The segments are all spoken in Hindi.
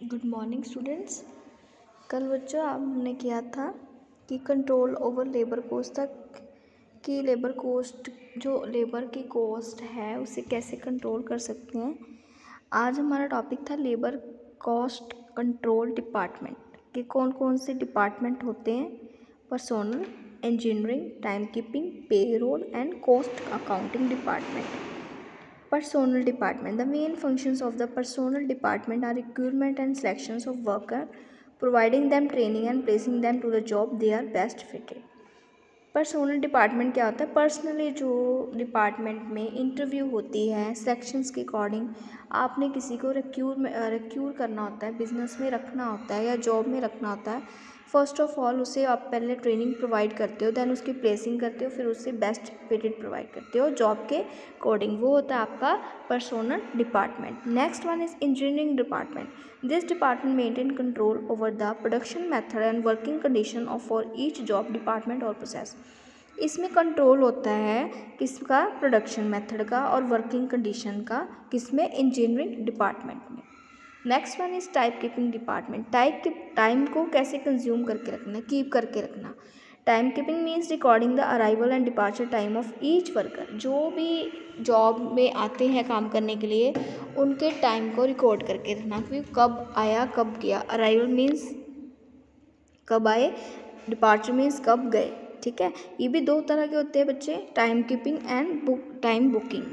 Good morning students. कल बच्चों हमने किया था कि कंट्रोल ओवर लेबर कॉस्ट तक कि लेबर कॉस्ट जो लेबर की कॉस्ट है उसे कैसे कंट्रोल कर सकते हैं। आज हमारा टॉपिक था लेबर कॉस्ट कंट्रोल डिपार्टमेंट कि कौन कौन से डिपार्टमेंट होते हैं। Personnel, engineering, time keeping, payroll and cost accounting department. Personnel department. The main functions of the personnel department are recruitment and selections of worker, providing them training and placing them to the job they are best fitted. Personal department क्या होता है? पर्सनली जो डिपार्टमेंट में इंटरव्यू होती है सेक्शंस के अकॉर्डिंग, आपने किसी को रिक्रूट करना होता है, बिजनेस में रखना होता है या जॉब में रखना होता है। फर्स्ट ऑफ ऑल उसे आप पहले ट्रेनिंग प्रोवाइड करते हो, देन उसकी प्लेसिंग करते हो, फिर उससे बेस्ट फिटेड प्रोवाइड करते हो जॉब के अकॉर्डिंग। वो होता है आपका personal department. Next one is engineering department. This department maintain control over the production method and working condition of for each job department और प्रोसेस। इसमें कंट्रोल होता है किसका? प्रोडक्शन मेथड का और वर्किंग कंडीशन का। किसमें? इंजीनियरिंग डिपार्टमेंट में। Next one is time keeping department. Time को कैसे कंज्यूम करके रखना, कीप करके रखना। Time keeping means recording the arrival and departure time of each worker. जो भी जॉब में आते हैं काम करने के लिए उनके टाइम को रिकॉर्ड करके रखना कि कब आया कब गया। अराइवल मीन्स कब आए, डिपार्चर मीन्स कब गए। ठीक है, ये भी दो तरह के होते हैं बच्चे, time keeping and time booking.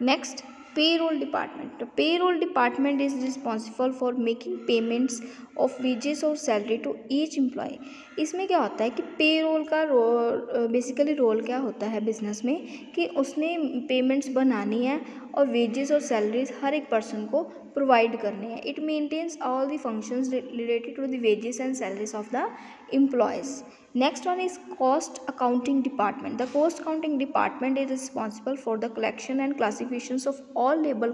Next, payroll department. Payroll department is responsible for making payments of wages और सैलरी टू ईच एम्प्लॉय। इसमें क्या होता है कि पेरोल का बेसिकली रोल क्या होता है बिजनेस में कि उसने पेमेंट्स बनानी है और वेजेस और सैलरीज हर एक पर्सन को प्रोवाइड करने हैं। It maintains all the functions related to the wages and salaries of the employees. Next one is cost accounting department. The cost accounting department is responsible for the collection and classifications of all labor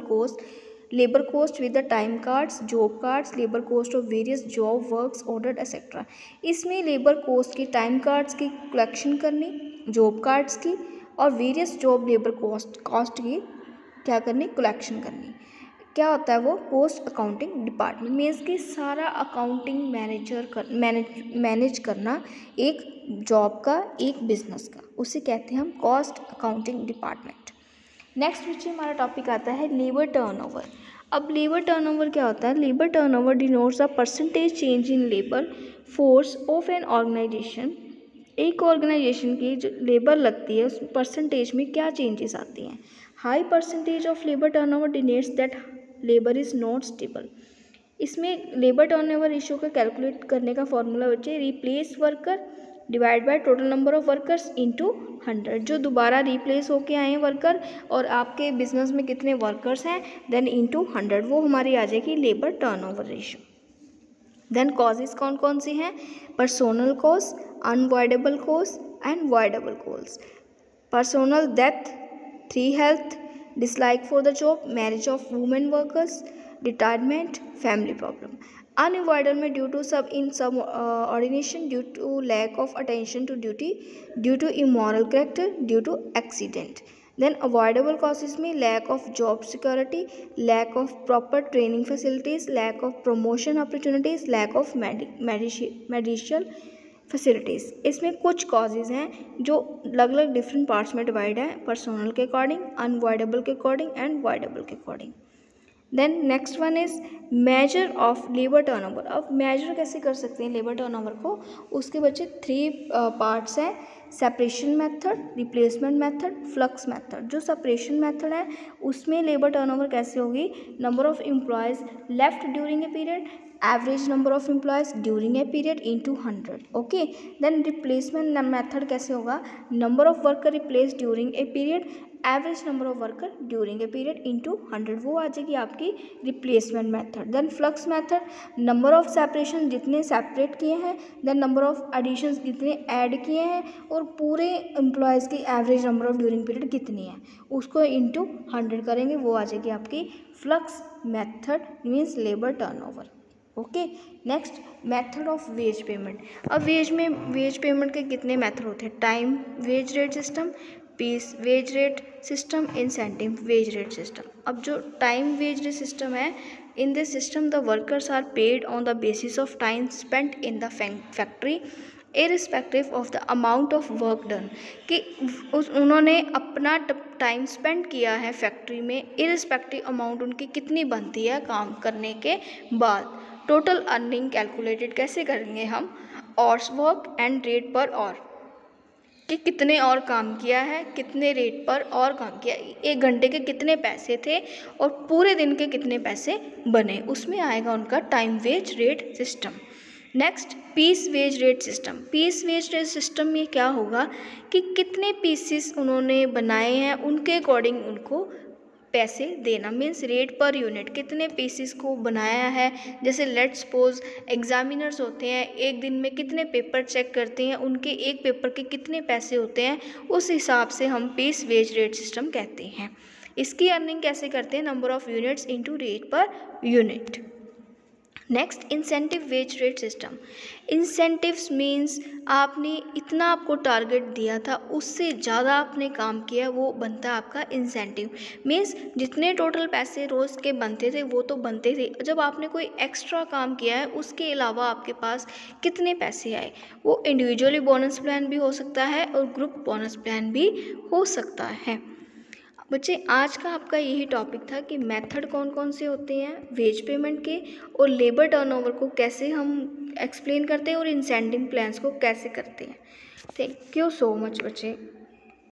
cost with the time cards, job cards, labor cost of various job works ordered etc. इसमें लेबर कोस्ट की, टाइम कार्ड्स की कलेक्शन करनी, जॉब कार्ड्स की और वेरियस जॉब लेबर कॉस्ट की क्या करनी? कलेक्शन करनी। क्या होता है वो? कॉस्ट अकाउंटिंग डिपार्टमेंट मीन्स कि सारा अकाउंटिंग मैनेज करना एक जॉब का, एक बिजनेस का, उसे कहते हैं हम कॉस्ट अकाउंटिंग डिपार्टमेंट। नेक्स्ट पीछे हमारा टॉपिक आता है लेबर टर्नओवर। अब लेबर टर्नओवर क्या होता है? Labour turnover denotes a percentage change in labour force of an organisation. एक ऑर्गेनाइजेशन की जो लेबर लगती है उस परसेंटेज में क्या चेंजेस आती हैं। High percentage of labour turnover denotes that labour is not stable. इसमें लेबर टर्नओवर रेशियो का कैलकुलेट करने का फॉर्मूला बच्चे, replace worker divide by total number of workers into 100। जो दोबारा रिप्लेस होके आए हैं वर्कर और आपके बिजनेस में कितने वर्कर्स हैं, देन इनटू 100, वो हमारी आ जाएगी labour turnover ratio. Then causes कौन कौन सी हैं? Personal cause, unavoidable cause and avoidable cause. Personal death, 3 health, dislike for the job, marriage of women workers, retirement, family problem. Unavoidable में due to subordination, due to lack of attention to duty, due to immoral character, due to accident. Then avoidable causes में lack of job security, lack of proper training facilities, lack of promotion opportunities, lack of medical facilities. इसमें कुछ कॉजेज़ हैं जो अलग अलग डिफरेंट पार्ट्स में डिवाइड है, पर्सोनल के अकॉर्डिंग, अनवॉइडेबल के अकॉर्डिंग एंड वॉइडेबल के according. Then next one is major of labour turnover. अब मेजर कैसे कर सकते हैं लेबर टर्नओवर को? उसके बच्चे 3 पार्ट्स हैं, separation method, replacement method, flux method. जो सेपरेशन मेथड है उसमें लेबर टर्नओवर कैसे होगी? Number of employees left during a period, average number of employees during a period into 100। Okay, then replacement method कैसे होगा? Number of worker replace during a period, average number of worker during a period into 100, वो आ जाएगी आपकी replacement method. Then flux method, number of separation जितने सेपरेट किए हैं, देन नंबर ऑफ एडिशन जितने ऐड किए हैं और पूरे एम्प्लॉयज़ की average number of during period कितनी है उसको इनटू 100 करेंगे, वो आ जाएगी आपकी flux method means labour turnover. Okay, next method of wage payment. अब वेज पेमेंट के कितने मेथड होते हैं? Time wage rate system, piece wage rate system, incentive wage rate system. अब जो टाइम वेज रेट सिस्टम है, in this system the workers are paid on the basis of time spent in the factory irrespective of the amount of work done, कि उन्होंने अपना टाइम स्पेंड किया है फैक्ट्री में, इरिस्पेक्टिव अमाउंट उनकी कितनी बनती है काम करने के बाद। टोटल अर्निंग कैलकुलेटेड कैसे करेंगे हम, ऑर्स वर्क एंड रेट पर ऑर, कि कितने और काम किया है, कितने रेट पर और काम किया, 1 घंटे के कितने पैसे थे और पूरे दिन के कितने पैसे बने, उसमें आएगा उनका time wage rate system. Next piece wage rate system. Piece wage rate system में क्या होगा कि कितने पीसेस उन्होंने बनाए हैं उनके अकॉर्डिंग उनको पैसे देना, मीन्स रेट पर यूनिट, कितने पीसेस को बनाया है। जैसे लेट सपोज एग्जामिनर्स होते हैं, एक दिन में कितने पेपर चेक करते हैं, उनके एक पेपर के कितने पैसे होते हैं, उस हिसाब से हम पीस वेज रेट सिस्टम कहते हैं। इसकी अर्निंग कैसे करते हैं, number of units into rate per unit. Next incentive wage rate system. Incentives means आपने इतना आपको टारगेट दिया था, उससे ज़्यादा आपने काम किया, वो बनता है आपका इंसेंटिव। मीन्स जितने टोटल पैसे रोज़ के बनते थे वो तो बनते थे, जब आपने कोई एक्स्ट्रा काम किया है उसके अलावा आपके पास कितने पैसे आए, वो इंडिविजुअली बोनस प्लान भी हो सकता है और ग्रुप बोनस प्लान भी हो सकता है। बच्चे आज का आपका यही टॉपिक था कि मेथड कौन कौन से होते हैं वेज पेमेंट के, और लेबर टर्नओवर को कैसे हम एक्सप्लेन करते हैं, और इंसेंटिव प्लान्स को कैसे करते हैं। थैंक यू सो मच बच्चे।